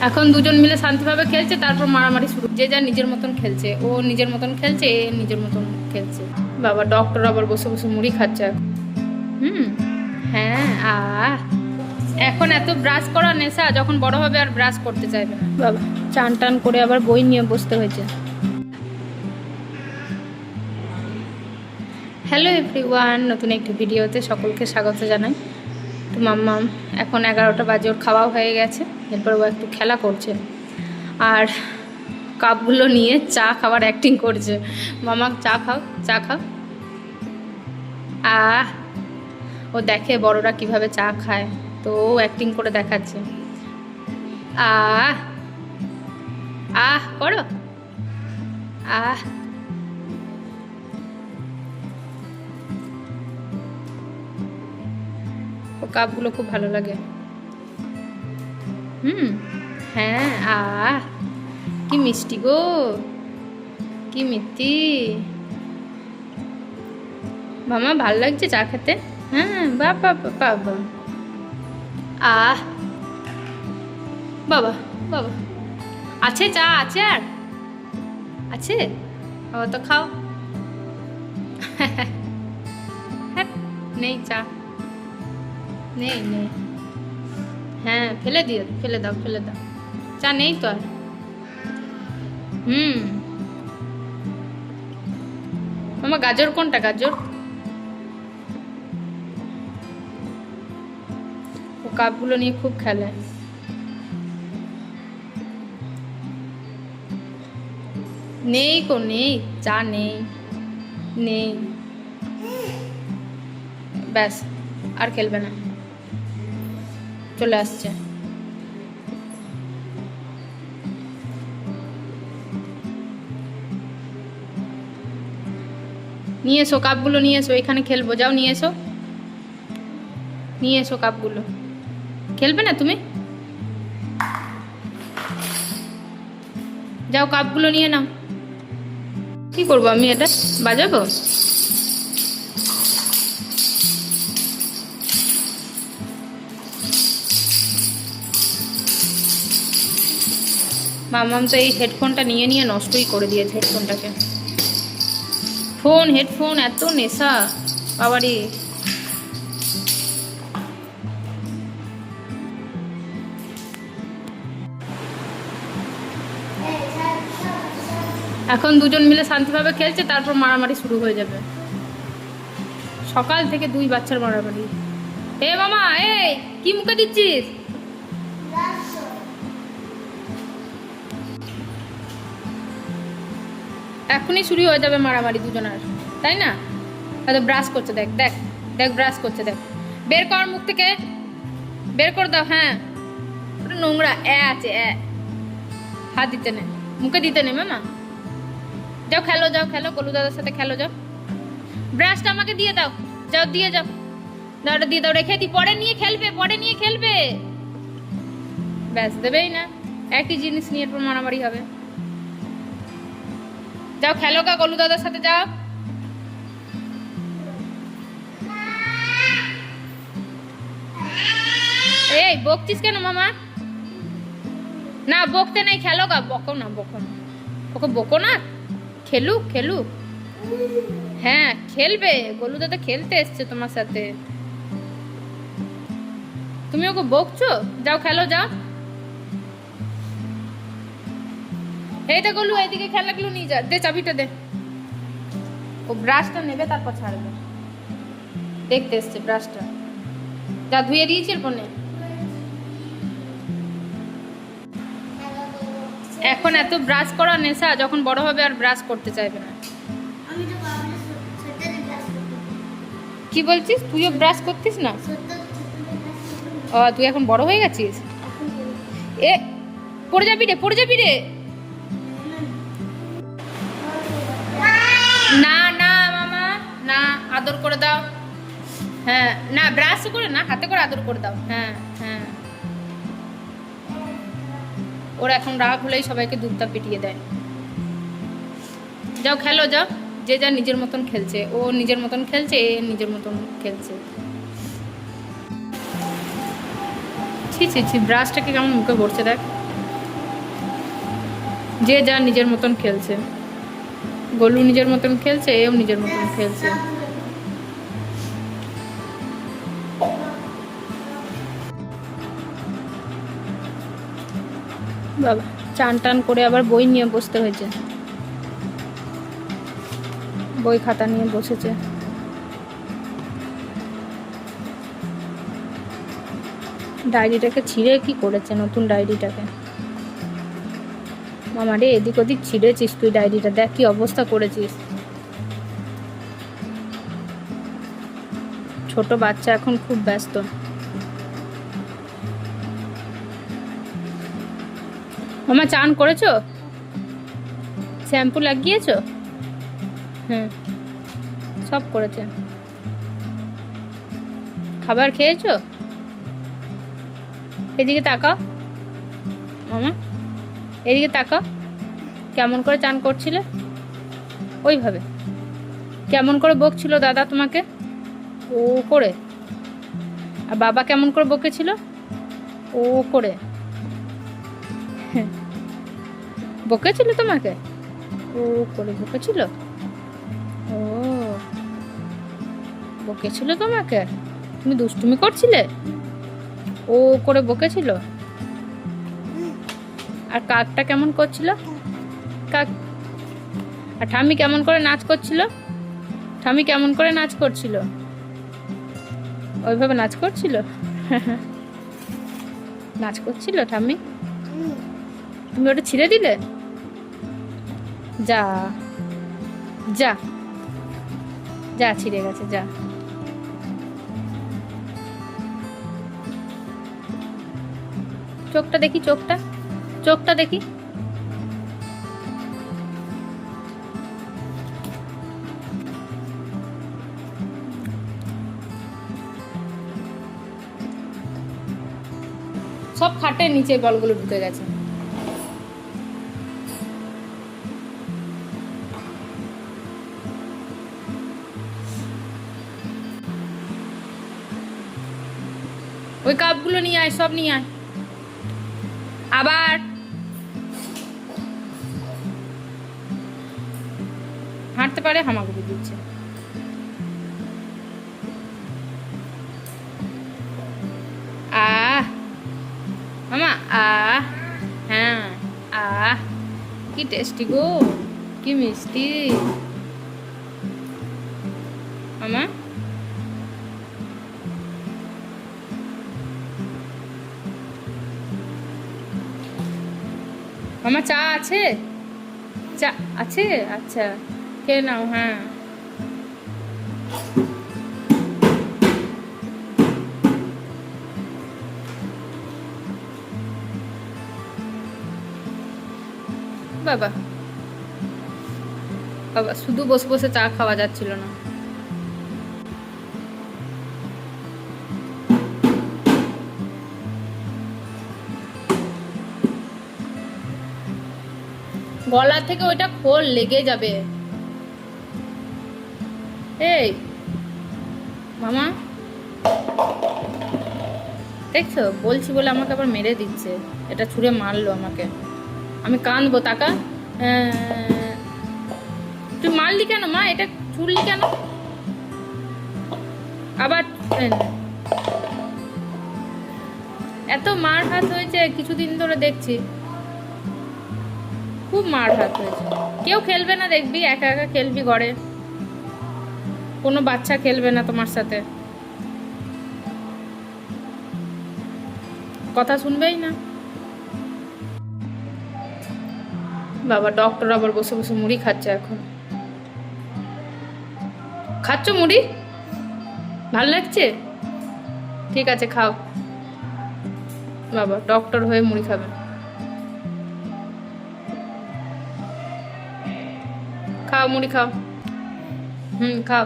এখন দুজন মিলে শান্তিভাবে খেলছে, তারপর মারামারি শুরু। যে যা নিজের মতন খেলছে, ও নিজের মতন খেলছে, এ নিজের মতন খেলছে। বাবা ডক্টর আবার বসে বসে মুড়ি খাচ্ছে এখন। হ্যাঁ এখন এত ব্রাশ করা নেশা, যখন বড় হবে আর ব্রাশ করতে চাইবে না। বাবা চান টান করে আবার বই নিয়ে বসতে হয়েছে। হ্যালো এভরিওয়ান, নতুন একটি ভিডিওতে সকলকে স্বাগত জানাই। তো মাম্মাম এখন 11টা বাজে, ওর খাওয়া হয়ে গেছে। এরপর ও একটু খেলা করছে আর কাপগুলো নিয়ে চা খাওয়ার অ্যাক্টিং করছে। মামা চা খাও, চা খাও। ও দেখে বড়রা কিভাবে চা খায়, তো ও অ্যাক্টিং করে দেখাচ্ছে। করো। ও কাপগুলো খুব ভালো লাগে। হ্যাঁ কি মিষ্টি গো, কি মিষ্টি। মামা ভাল লাগছে চা খেতে। হ্যাঁ বাবা বাবা বাবা বাবা আছে চা, আছে আর আছে। বাবা তো খাও। নেই চা, নেই নেই। হ্যাঁ ফেলে দিও, ফেলে দাও, ফেলে দাও। চা নেই তো আর। মামা গাজর কোনটা, গাজর? ও কাপগুলো নিয়ে খুব খেলে। নেই কো, নেই চা, নেই নেই। ব্যাস আর খেলবে না, চলে আসছে। নিয়ে এসো কাপগুলো, নিয়ে এসো, এখানে খেলবো। যাও নিয়ে এসো, নিয়ে এসো কাপগুলো। খেলবে না তুমি? যাও কাপগুলো নিয়ে নাও। কি করবো আমি, এটা বাজাবো? মামাম তো এই হেডফোনটা নিয়ে নিয়ে নষ্টই করে দিয়েছে হেডফোনটাকে। হেডফোন এত নেশা বাবারে। এখন দুজন মিলে শান্তিভাবে খেলছে, তারপর মারামারি শুরু হয়ে যাবে। সকাল থেকে দুই বাচ্চার মারামারি। এ মামা, এই কি মুখে দিচ্ছিস? এখনই শুরু হয়ে যাবে মারামারি দুজনের, তাই না? হয়তো ব্রাশ করছে, দেখ দেখ দেখ, ব্রাশ করছে, দেখ। বের কর মুখ থেকে, বের করে দাও। হ্যাঁ নোংরা আছে, হাত দিতে নেই, মুখে দিতে নেই। মামা যাও খেলো, যাও খেলো, গোলু দাদার সাথে খেলো, যাও। ব্রাশটা আমাকে দিয়ে দাও, যাও দিয়ে যাও, দাওটা দিয়ে দাও, রেখে দি, পরে নিয়ে খেলবে, পরে নিয়ে খেলবে। ব্যাস দেবেই না, একই জিনিস নিয়ে এরপর মারামারি হবে। যাও খেলো গা গোলু দাদার সাথে, যাও। এই বকছিস কেন মামা? না বকতে নেই, খেলো গা। বকো না, বকো না, ওকে বকো না, খেলুক খেলুক। হ্যাঁ খেলবে, গোলু দাদা খেলতে এসছে তোমার সাথে, তুমি ওকে বকছো? যাও খেলো, যাও। এইটা গোলু, এইদিকে খেলাগুলো নিয়ে যা, দে চাবিটা দে। ও ব্রাশটা নেবে, তারপর ছাড়বে। দেখতে এসছে ব্রাশটা, যা ধুয়ে দিয়েছি এরপর নে। এখন এত ব্রাশ করা নেশা, যখন বড় হবে আর ব্রাশ করতে চাইবে না। কি বলছিস? তুইও ব্রাশ করতিস না? ও তুই এখন বড় হয়ে গেছিস। এ পড়ে যাবি রে, পড়ে যাবি রে। না না মামা, না, আদর করে দাও। হ্যাঁ না, ব্রাশ করে না, হাতে করে আদর করে দাও। হ্যাঁ হ্যাঁ, ওরা এখন রাগ হলেই সবাইকে দুধটা পিটিয়ে দেয়। যাও খেলো, যাও। যে যা নিজের মতন খেলছে, ও নিজের মতন খেলছে, এ নিজের মতন খেলছে। ছি ছি ছি, ব্রাশটাকে কেমন মুখে ভরছে দেখ। যে যার নিজের মতন খেলছে, গোলু নিজের মতন খেলছে, এও নিজের মতন খেলছে। বাবা চান টান করে আবার বই নিয়ে বসতে হয়েছে, বই খাতা নিয়ে বসেছে। ডায়েরিটাকে ছিঁড়ে কি করেছে, নতুন ডায়েরিটাকে। মামা রে এদিক ওদিক ছিঁড়েছিস তুই ডায়েরিটা, দেখ কি অবস্থা করেছিস। ছোট বাচ্চা এখন খুব ব্যস্ত। মামা চান করেছো, শ্যাম্পু লাগিয়েছো? হ্যাঁ সব করেছে। খাবার খেয়েছো? এদিকে তাকাও মামা, এদিকে তাকাও। কেমন করে চান করছিলে? ওইভাবে। কেমন করে বকছিল দাদা তোমাকে? ও করে। আর বাবা কেমন করে বকেছিল? ও করে। বকেছিল তোমাকে? ও করে বকেছিল। ও বকেছিল তোমাকে, তুমি দুষ্টুমি করছিলে, ও করে বকেছিল। আর কাকটা কেমন করছিল? কাক। আর ঠাম্মি কেমন করে নাচ করছিল? ঠাম্মি কেমন করে নাচ করছিল? ওইভাবে নাচ করছিল। নাচ করছিল ঠাম্মি? তুমি ওটা ছিঁড়ে দিলে? যা যা যা, ছিঁড়ে গেছে, যা। চোখটা দেখি, চোখটা, চোখটা দেখি। সব খাটের নিচে বলগুলো ঢুকে গেছে। ওই কাপগুলো নিয়ে আয়, সব নিয়ে আয়। আবার হাঁটতে পারে, হামাগুড়ি দিচ্ছে। আহ মামা, আহ হ্যাঁ, আহ কি টেস্টি গো, কি মিষ্টি মামা। মামা চা আছে? চা আছে? আচ্ছা খেয়ে নাও। হ্যাঁ বাবা, বাবা শুধু বসে বসে চা খাওয়া যাচ্ছিল না। গলা থেকে ওইটা খোল, লেগে যাবে। এই মামা দেখছো, বলছি বলে আমাকে আবার মেরে দিচ্ছে। এটা ছুঁড়ে মারলো আমাকে, আমি কাঁদবো। টাকা তুই মারলি কেন মা? এটা ছুড়লি কেন আবার? এত মার হাত হয়েছে কিছুদিন ধরে দেখছি, খুব মার হাত হয়েছে। কেউ খেলবে না দেখবি, একা একা খেলবি ঘরে, কোনো বাচ্চা খেলবে না তোমার সাথে, কথা শুনবেই না। বাবা ডক্টর আবার বসে বসে মুড়ি খাচ্ছে এখন। খাচ্ছ মুড়ি? ভালো লাগছে? ঠিক আছে খাও। বাবা ডক্টর হয়ে মুড়ি খাবে। খাও মুড়ি খাও। খাও।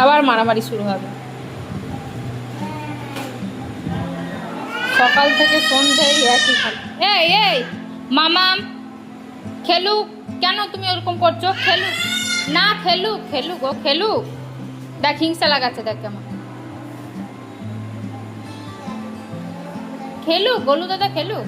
আবার মারামারি শুরু হবে। সকাল থেকে সন্ধ্যায় একই খাবে। এই এই মামা খেলুক কেন? তুমি ওরকম করছো? খেলুক না, খেলুক খেলুক, ও খেলুক। দেখ হিংসা লাগাচ্ছে, দেখ কেমন খেলুক, গোলু দাদা খেলুক।